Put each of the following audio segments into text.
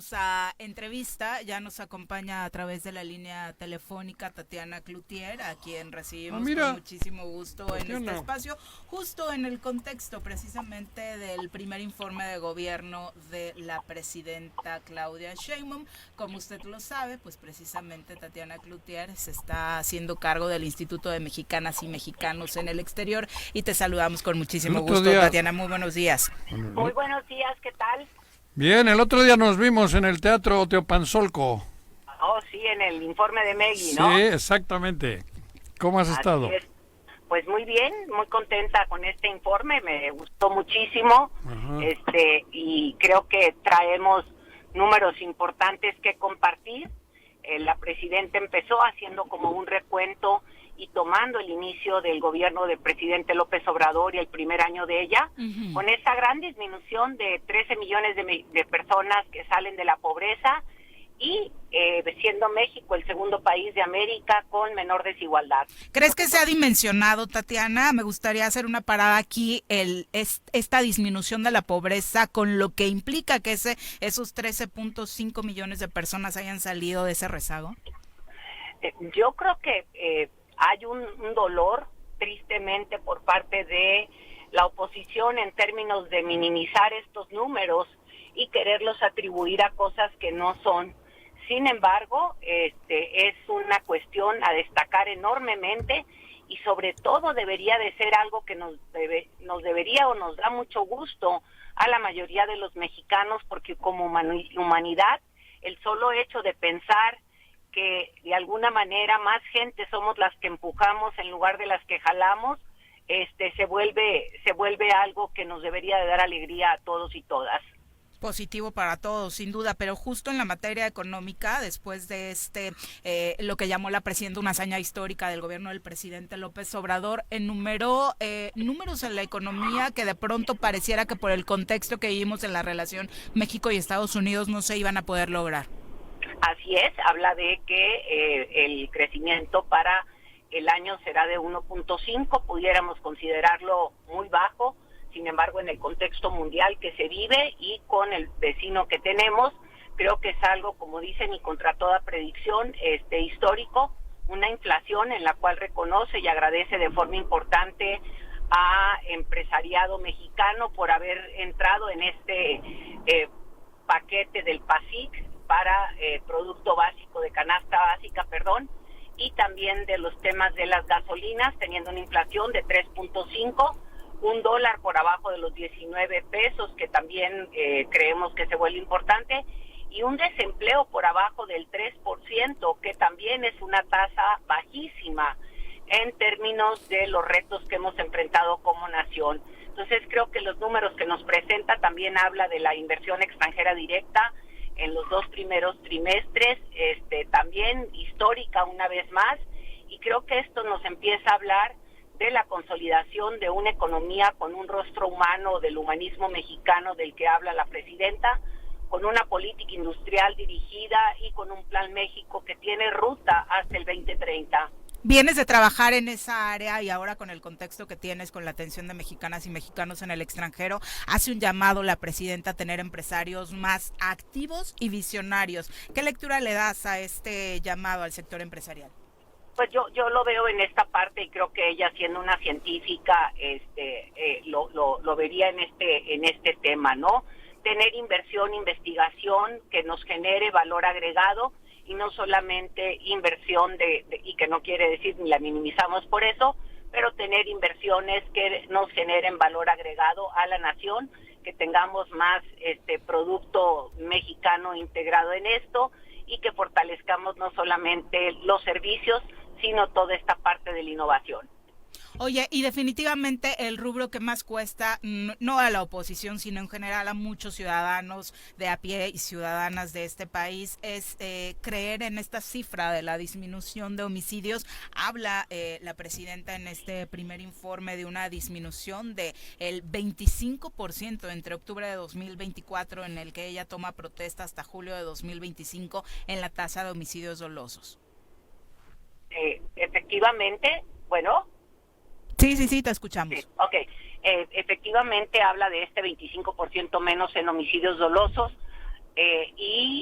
Vamos a entrevista, ya nos acompaña a través de la línea telefónica Tatiana Cloutier, a quien recibimos con muchísimo gusto en este espacio, justo en el contexto precisamente del primer informe de gobierno de la presidenta Claudia Sheinbaum. Como usted lo sabe, pues precisamente Tatiana Cloutier se está haciendo cargo del Instituto de Mexicanas y Mexicanos en el Exterior y te saludamos con muchísimo gusto, Tatiana, muy buenos días. Muy buenos días, ¿qué tal? Bien, el otro día nos vimos en el Teatro Teopanzolco. Oh, sí, en el informe de Megui, ¿no? Sí, exactamente. ¿Cómo has estado? Pues muy bien, muy contenta con este informe, me gustó muchísimo. Y creo que traemos números importantes que compartir. La presidenta empezó haciendo como un recuento y tomando el inicio del gobierno del presidente López Obrador y el primer año de ella, con esa gran disminución de 13 millones de personas que salen de la pobreza y siendo México el segundo país de América con menor desigualdad. ¿Crees que se ha dimensionado, Tatiana? Me gustaría hacer una parada aquí, esta disminución de la pobreza con lo que implica que esos 13.5 millones de personas hayan salido de ese rezago. Yo creo que hay un dolor, tristemente, por parte de la oposición en términos de minimizar estos números y quererlos atribuir a cosas que no son. Sin embargo, es una cuestión a destacar enormemente y sobre todo debería de ser algo que nos debería o nos da mucho gusto a la mayoría de los mexicanos, porque como humanidad, el solo hecho de pensar que de alguna manera más gente somos las que empujamos en lugar de las que jalamos, se vuelve algo que nos debería de dar alegría a todos y todas. Positivo para todos, sin duda, pero justo en la materia económica, después de lo que llamó la presidenta una hazaña histórica del gobierno del presidente López Obrador, enumeró números en la economía que de pronto pareciera que por el contexto que vivimos en la relación México y Estados Unidos no se iban a poder lograr. Así es, habla de que el crecimiento para el año será de 1.5, pudiéramos considerarlo muy bajo. Sin embargo, en el contexto mundial que se vive y con el vecino que tenemos, creo que es algo, como dicen, y contra toda predicción, histórico, una inflación en la cual reconoce y agradece de forma importante a empresariado mexicano por haber entrado en este paquete del PASIC para producto básico, de canasta básica, y también de los temas de las gasolinas, teniendo una inflación de 3.5, $1 por abajo de los 19 pesos, que también creemos que se vuelve importante, y un desempleo por abajo del 3%, que también es una tasa bajísima en términos de los retos que hemos enfrentado como nación. Entonces creo que los números que nos presenta también habla de la inversión extranjera directa en los 2 primeros trimestres, también histórica una vez más, y creo que esto nos empieza a hablar de la consolidación de una economía con un rostro humano, del humanismo mexicano del que habla la presidenta, con una política industrial dirigida y con un plan México que tiene ruta hasta el 2030. Vienes de trabajar en esa área y ahora con el contexto que tienes con la atención de mexicanas y mexicanos en el extranjero, hace un llamado la presidenta a tener empresarios más activos y visionarios. ¿Qué lectura le das a este llamado al sector empresarial? Pues yo lo veo en esta parte y creo que ella, siendo una científica, lo vería en este tema, ¿no? Tener inversión, investigación que nos genere valor agregado y no solamente inversión y que no quiere decir ni la minimizamos por eso, pero tener inversiones que nos generen valor agregado a la nación, que tengamos más producto mexicano integrado en esto y que fortalezcamos no solamente los servicios, sino toda esta parte de la innovación. Oye, y definitivamente el rubro que más cuesta, no a la oposición, sino en general a muchos ciudadanos de a pie y ciudadanas de este país, es creer en esta cifra de la disminución de homicidios. Habla la presidenta en este primer informe de una disminución de el 25% entre octubre de 2024, en el que ella toma protesta, hasta julio de 2025, en la tasa de homicidios dolosos. Efectivamente, bueno... Sí, te escuchamos. Sí, ok. Efectivamente habla de este 25% menos en homicidios dolosos y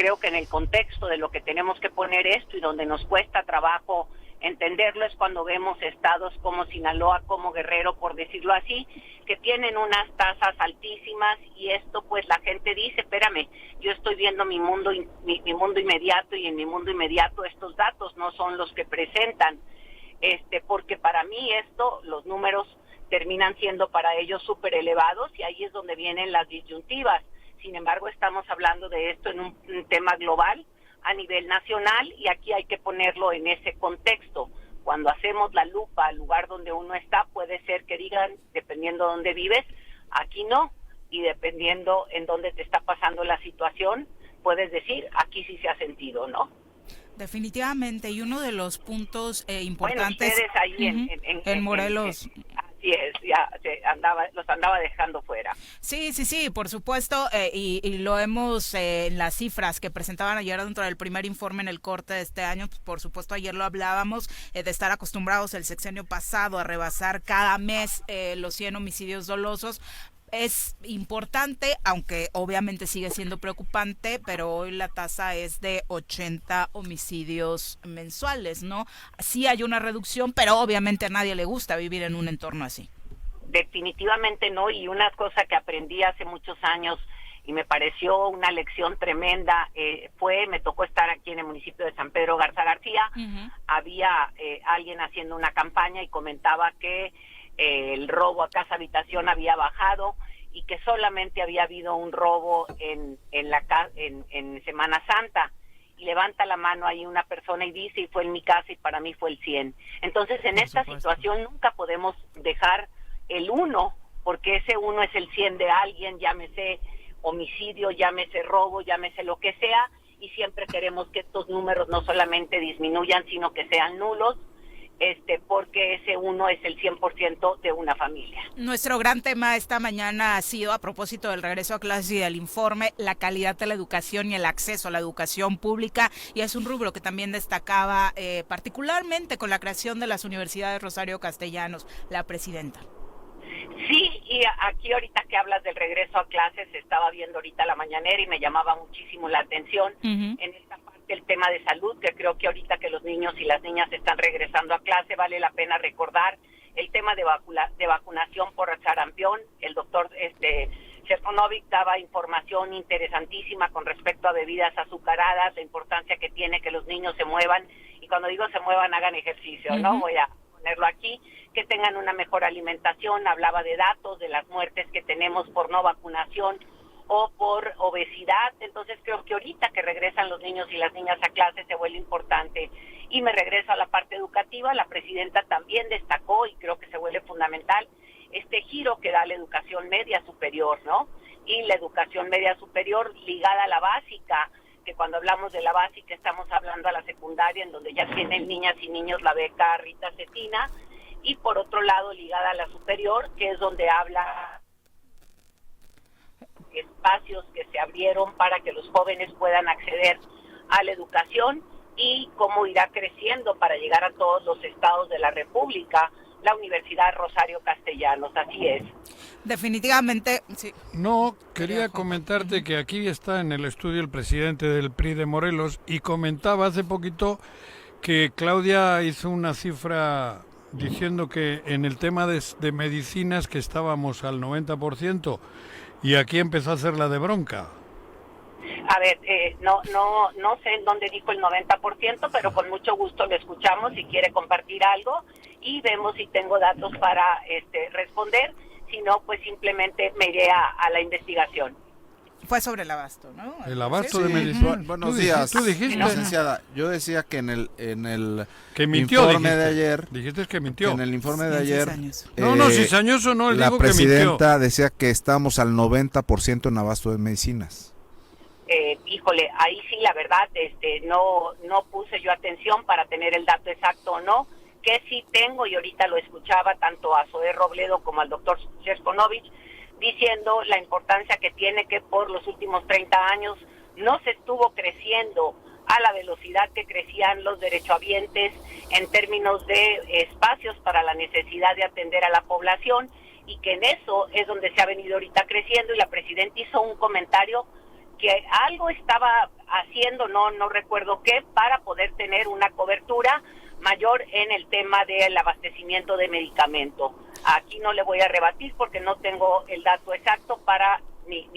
creo que en el contexto de lo que tenemos que poner esto y donde nos cuesta trabajo entenderlo es cuando vemos estados como Sinaloa, como Guerrero, por decirlo así, que tienen unas tasas altísimas y esto pues la gente dice, espérame, yo estoy viendo mi mundo inmediato y en mi mundo inmediato estos datos no son los que presentan, porque para mí los números terminan siendo para ellos súper elevados y ahí es donde vienen las disyuntivas. Sin embargo, estamos hablando de esto en un tema global, a nivel nacional, y aquí hay que ponerlo en ese contexto. Cuando hacemos la lupa al lugar donde uno está, puede ser que digan, dependiendo de dónde vives, aquí no, y dependiendo en dónde te está pasando la situación, puedes decir, aquí sí se ha sentido, ¿no? Definitivamente, y uno de los puntos importantes... Bueno, ustedes ahí en Morelos... Así es, ya los andaba dejando fuera. Sí, por supuesto, y lo hemos en las cifras que presentaban ayer dentro del primer informe en el corte de este año, pues, por supuesto ayer lo hablábamos, de estar acostumbrados el sexenio pasado a rebasar cada mes los 100 homicidios dolosos. Es importante, aunque obviamente sigue siendo preocupante, pero hoy la tasa es de 80 homicidios mensuales, ¿no? Sí hay una reducción, pero obviamente a nadie le gusta vivir en un entorno así. Definitivamente no, y una cosa que aprendí hace muchos años y me pareció una lección tremenda, me tocó estar aquí en el municipio de San Pedro Garza García, había alguien haciendo una campaña y comentaba que el robo a casa habitación había bajado y que solamente había habido un robo en Semana Santa, y levanta la mano ahí una persona y dice, y fue en mi casa y para mí fue el 100. Entonces en esta situación nunca podemos dejar el 1, porque ese 1 es el 100 de alguien, llámese homicidio, llámese robo, llámese lo que sea, y siempre queremos que estos números no solamente disminuyan, sino que sean nulos, porque ese 1 es el 100% de una familia. Nuestro gran tema esta mañana ha sido, a propósito del regreso a clases y del informe, la calidad de la educación y el acceso a la educación pública, y es un rubro que también destacaba particularmente con la creación de las universidades Rosario Castellanos, la presidenta. Sí, y aquí ahorita que hablas del regreso a clases, estaba viendo ahorita la mañanera y me llamaba muchísimo la atención en esta parte el tema de salud, que creo que ahorita que los niños y las niñas están regresando a clase, vale la pena recordar el tema de vacunación por sarampión. El doctor Chertonovic daba información interesantísima con respecto a bebidas azucaradas, la importancia que tiene que los niños se muevan, y cuando digo se muevan, hagan ejercicio, ¿no? Voy a ponerlo aquí, que tengan una mejor alimentación, hablaba de datos de las muertes que tenemos por no vacunación o por obesidad. Entonces creo que ahorita que regresan los niños y las niñas a clase se vuelve importante. Y me regreso a la parte educativa, la presidenta también destacó, y creo que se vuelve fundamental, este giro que da la educación media superior, ¿no? Y la educación media superior ligada a la básica, que cuando hablamos de la básica estamos hablando a la secundaria, en donde ya tienen niñas y niños la beca Rita Cetina, y por otro lado ligada a la superior, que es donde habla espacios que se abrieron para que los jóvenes puedan acceder a la educación, y cómo irá creciendo para llegar a todos los estados de la República la Universidad Rosario Castellanos. Así es. Definitivamente, sí. No, quería comentarte que aquí está en el estudio el presidente del PRI de Morelos, y comentaba hace poquito que Claudia hizo una cifra diciendo que en el tema de medicinas que estábamos al 90%, y aquí empezó a hacer la de bronca. A ver, no sé en dónde dijo el 90%, pero con mucho gusto lo escuchamos si quiere compartir algo y vemos si tengo datos para responder. Si no, pues simplemente me iré a la investigación. Fue sobre el abasto, ¿no? El abasto sí, de medicina. Buenos días, ¿Tú dijiste? licenciada. Yo decía que en el que mintió, informe de ayer... Dijiste que mintió. En el informe de ayer... No, cizañoso no, la digo que mintió. La presidenta decía que estamos al 90% en abasto de medicinas. Híjole, ahí sí, la verdad, no puse yo atención para tener el dato exacto o no, que sí tengo, y ahorita lo escuchaba tanto a Zoé Robledo como al doctor Chertonovic, diciendo la importancia que tiene, que por los últimos 30 años no se estuvo creciendo a la velocidad que crecían los derechohabientes en términos de espacios para la necesidad de atender a la población, y que en eso es donde se ha venido ahorita creciendo. Y la presidenta hizo un comentario que algo estaba haciendo, no recuerdo qué, para poder tener una cobertura mayor en el tema del abastecimiento de medicamento. Aquí no le voy a rebatir porque no tengo el dato exacto para ni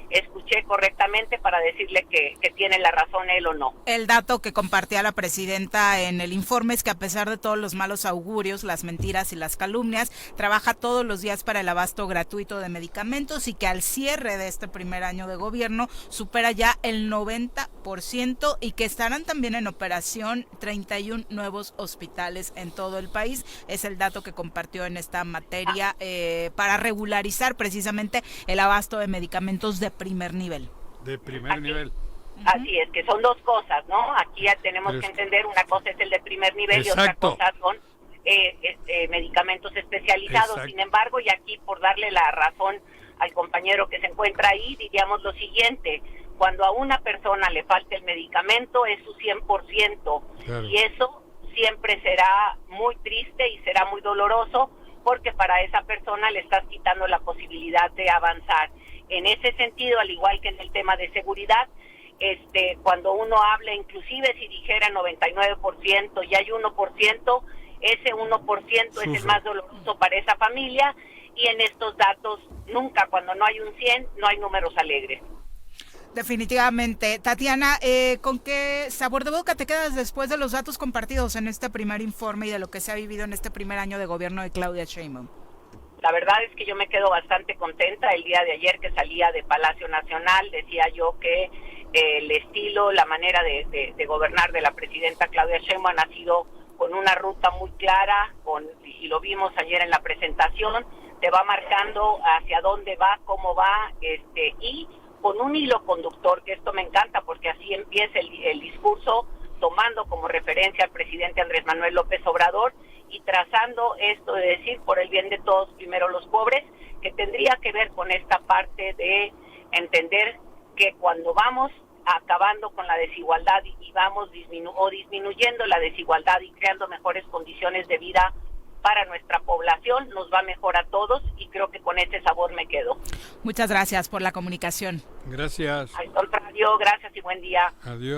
escuché correctamente para decirle que tiene la razón él o no. El dato que compartía la presidenta en el informe es que a pesar de todos los malos augurios, las mentiras y las calumnias, trabaja todos los días para el abasto gratuito de medicamentos y que al cierre de este primer año de gobierno supera ya el 90% y que estarán también en operación 31 nuevos hospitales en todo el país. Es el dato que compartió en esta materia para regularizar precisamente el abasto de medicamentos de primer nivel. De primer nivel. Así es, que son dos cosas, ¿no? Aquí ya tenemos que entender, una cosa es el de primer nivel. Exacto. Y otra cosa son medicamentos especializados. Exacto. Sin embargo, y aquí por darle la razón al compañero que se encuentra ahí, diríamos lo siguiente: cuando a una persona le falta el medicamento es su 100%, claro. Y eso siempre será muy triste y será muy doloroso, porque para esa persona le estás quitando la posibilidad de avanzar. En ese sentido, al igual que en el tema de seguridad, cuando uno habla, inclusive si dijera 99% y hay 1%, ese 1% es el más doloroso para esa familia, y en estos datos nunca, cuando no hay un 100, no hay números alegres. Definitivamente. Tatiana, ¿con qué sabor de boca te quedas después de los datos compartidos en este primer informe y de lo que se ha vivido en este primer año de gobierno de Claudia Sheinbaum? La verdad es que yo me quedo bastante contenta. El día de ayer que salía de Palacio Nacional decía yo que el estilo, la manera de gobernar de la presidenta Claudia Sheinbaum ha sido con una ruta muy clara, y lo vimos ayer en la presentación, te va marcando hacia dónde va, cómo va, y con un hilo conductor, que esto me encanta porque así empieza el discurso, tomando como referencia al presidente Andrés Manuel López Obrador y trazando esto de decir por el bien de todos, primero los pobres, que tendría que ver con esta parte de entender que cuando vamos acabando con la desigualdad y vamos disminuyendo la desigualdad y creando mejores condiciones de vida para nuestra población, nos va mejor a todos, y creo que con ese sabor me quedo. Muchas gracias por la comunicación. Gracias. Al contrario, gracias y buen día. Adiós.